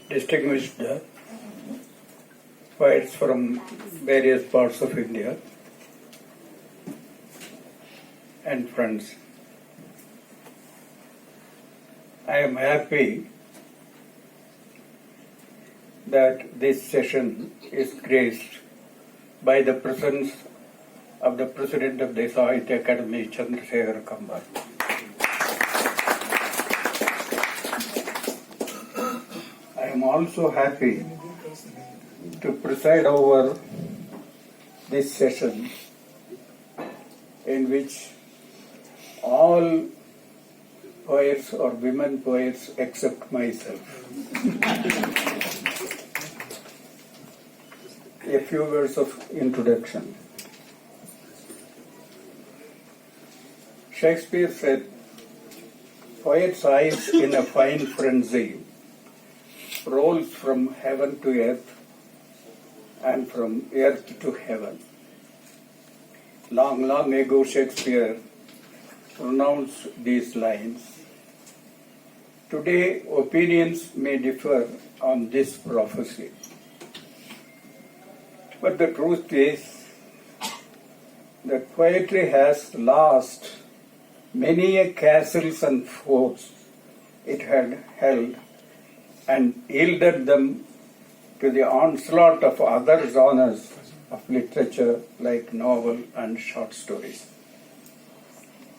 distinguished poets from various parts of India and friends. I am happy that this session is graced by the presence of the President of the Sahitya Academy, Chandrasekhar Kambar. I am also happy to preside over this session in which all poets or women poets except myself. A few words of introduction. Shakespeare said, "Poet's eyes in a fine frenzy rolls from heaven to earth and from earth to heaven." Long, long ago, Shakespeare pronounced these lines. Today, opinions may differ on this prophecy. But the truth is that poetry has lost many a castles and forts it had held and yielded them to the onslaught of other genres of literature like novel and short stories.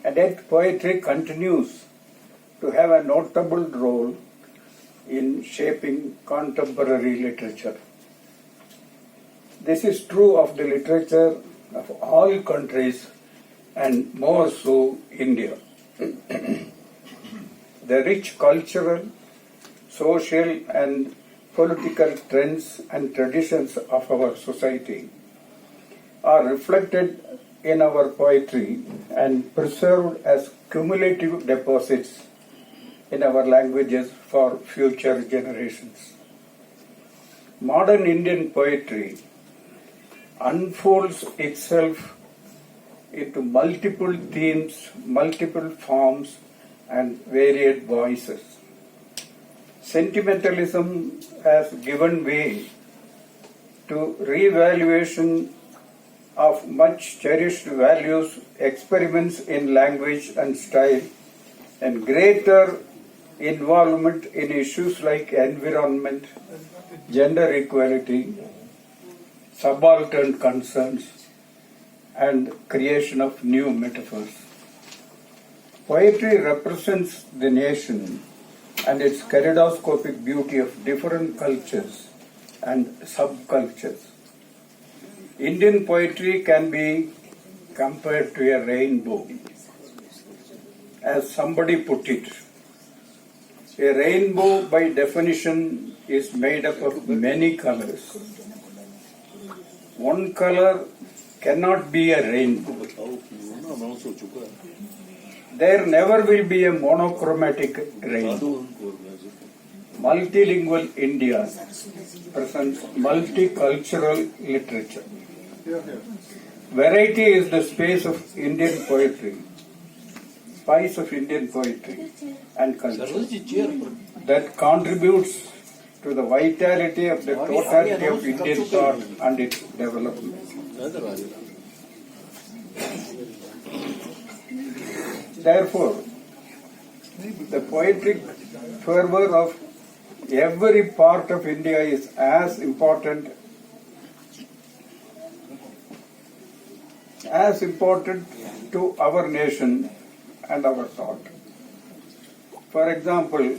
And yet poetry continues to have a notable role in shaping contemporary literature. This is true of the literature of all countries and more so India. The rich cultural, social and political trends and traditions of our society are reflected in our poetry and preserved as cumulative deposits in our languages for future generations. Modern Indian poetry unfolds itself into multiple themes, multiple forms and varied voices. Sentimentalism has given way to re-evaluation of much cherished values, experiments in language and style, and greater involvement in issues like environment, gender equality, subaltern concerns, and creation of new metaphors. Poetry represents the nation and its kaleidoscopic beauty of different cultures and subcultures. Indian poetry can be compared to a rainbow. As somebody put it, a rainbow by definition is made up of many colors. One color cannot be a rainbow. There never will be a monochromatic rainbow. Multilingual India presents multicultural literature. Variety is the space of Indian poetry, spice of Indian poetry and culture that contributes to the vitality of the totality of Indian thought and its development. Therefore, the poetic fervor of every part of India is as important to our nation and our thought. For example,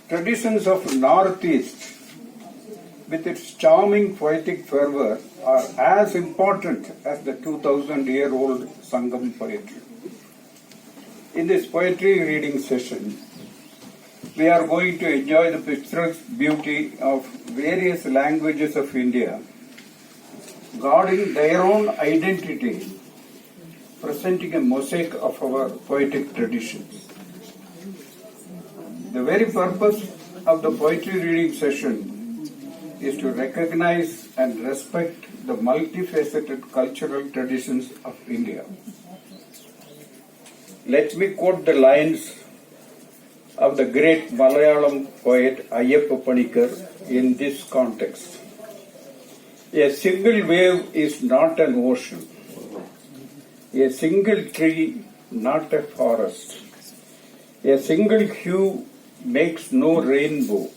traditions of Northeast with its charming poetic fervor are as important as the 2,000-year-old Sangam poetry. In this poetry reading session, we are going to enjoy the picturesque beauty of various languages of India, guarding their own identity, presenting a mosaic of our poetic traditions. The very purpose of the poetry reading session is to recognize and respect the multifaceted cultural traditions of India. Let me quote the lines of the great Malayalam poet Ayyappa Panikar in this context. A single wave is not an ocean. A single tree, not a forest. A single hue makes no rainbow,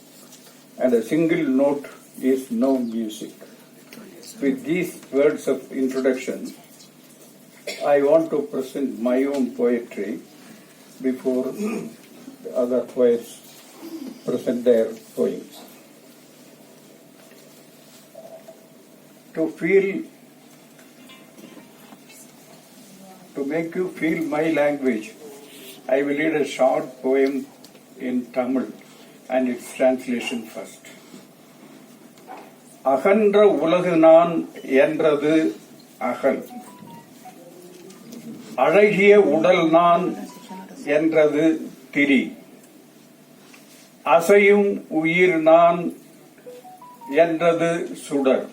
and a single note is no music. With these words of introduction, I want to present my own poetry before the other poets present their poems. To make you feel my language, I will read a short poem in Tamil and its translation first. அகன்ற உலகு நான் என்றது அகல், அழகிய உடல் நான் என்றது திரி, அசையும் உயிர் நான் என்றது சுடர்,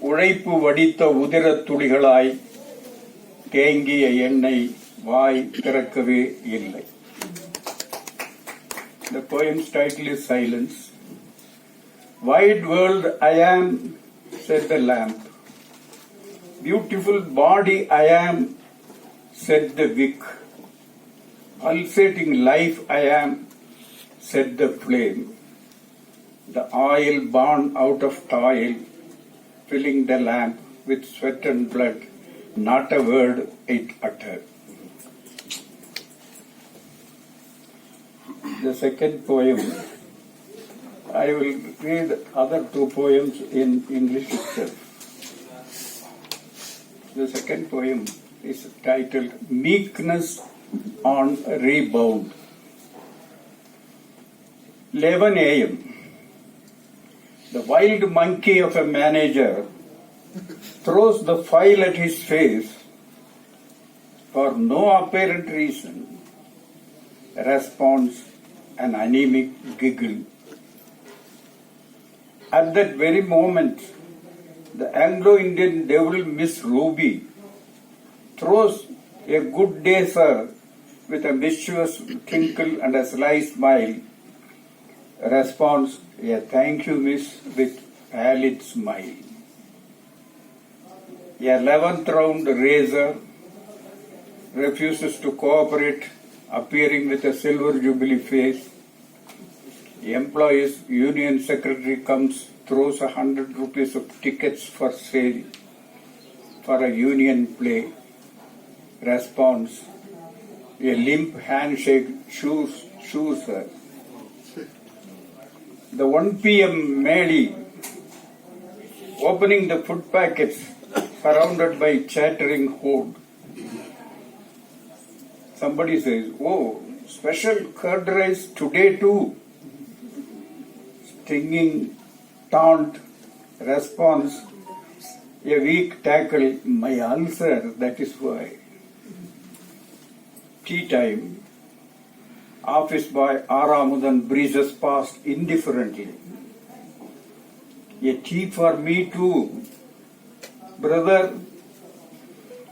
உழைப்பு வடித்த உதிரத் துளிகளாய் தேங்கிய எண்ணெய் வாய் திறக்கவே இல்லை. The poem's title is Silence. Wide world I am, said the lamp. Beautiful body I am, said the wick. Pulsating life I am, said the flame. The oil born out of toil, filling the lamp with sweat and blood, not a word it uttered. The second poem, I will read other two poems in English itself. The second poem is titled Meekness on Rebound. 11 a.m. The wild monkey of a manager throws the file at his face for no apparent reason, responds an anemic giggle. At that very moment, the Anglo-Indian devil Miss Ruby throws a good day sir with a mischievous twinkle and a sly smile, responds a thank you miss with pallid smile. A 11th round razor refuses to cooperate, appearing with a silver jubilee face. Employees union secretary comes, throws 100 rupees of tickets for sale for a union play, responds a limp handshake, shoes her. The 1 p.m. Meli opening the food packets surrounded by chattering horde. Somebody says, oh, special curd rice today too. Stinging taunt, response, a weak tackle, my ulcer, that is why. Tea time, office boy Aramudan breezes past indifferently. A tea for me too. Brother,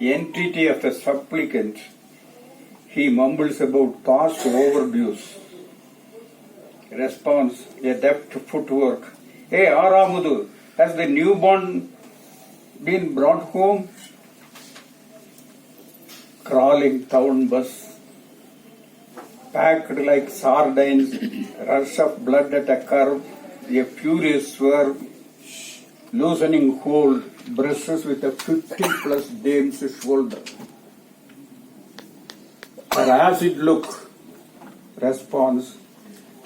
entity of a supplicant, he mumbles about past overdues. Response, a deft footwork. Hey, Aramudu, has the newborn been brought home? Crawling town bus, packed like sardines, rush of blood at a curve, a furious swerve, loosening hold, brushes with a 50-plus dame's shoulder. Her acid look, response,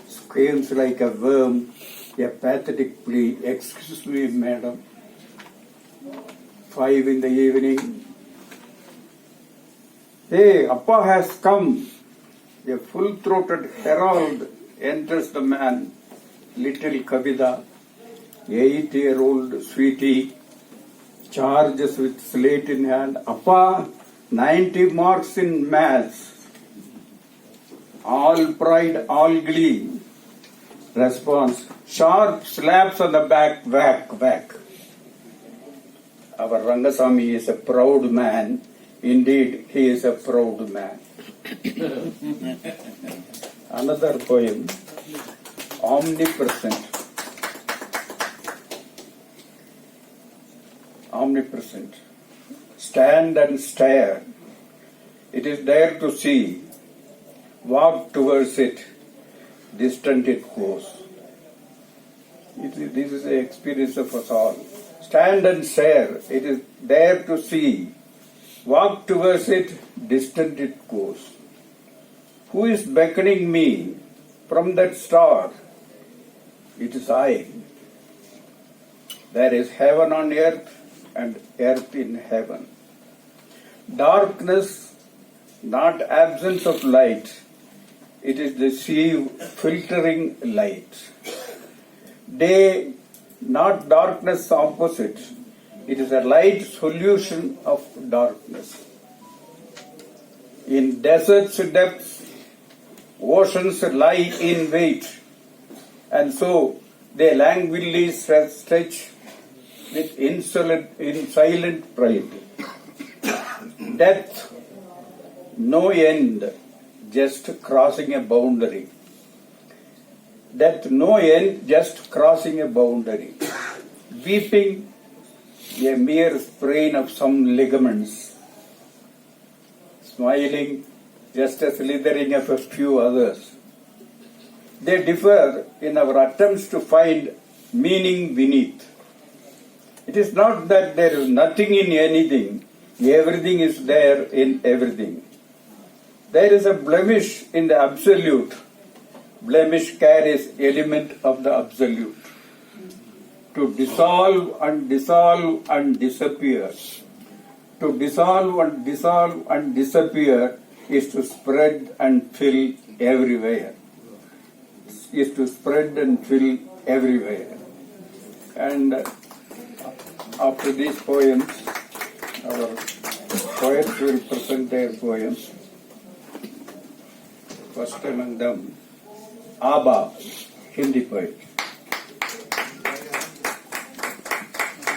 screams like a worm, a pathetic plea, excuse me, madam. 5 in the evening. Hey, Appa has come. A full-throated herald enters the man, little Kavita, 8-year-old sweetie, charges with slate in hand. Appa, 90 marks in maths. All pride, all glee. Response, sharp slaps on the back, whack, whack. Our Rangasamy is a proud man, Indeed, he is a proud man. Another poem, Omnipresent. Omnipresent. Stand and stare. It is there to see. Walk towards it. Distant it goes. This is the experience of us all. Stand and stare. It is there to see. Walk towards it. Distant it goes. Who is beckoning me from that star? It is I. There is heaven on earth and earth in heaven. Darkness, not absence of light. It is the sea filtering light. Day, not darkness opposite. It is a light solution of darkness. In desert's depths, oceans lie in wait, and so they languidly stretch in silent pride. Death, no end, just crossing a boundary. Death, no end, just crossing a boundary. Weeping, a mere sprain of some ligaments. Smiling, just a slithering of a few others. They differ in our attempts to find meaning beneath. It is not that there is nothing in anything, everything is there in everything. There is a blemish in the absolute. Blemish carries element of the absolute. To dissolve and dissolve and disappear. To dissolve and dissolve and disappear is to spread and fill everywhere. Is to spread and fill everywhere. And after these poems, our poets will present their poems. First among them, Abba, Hindi poet.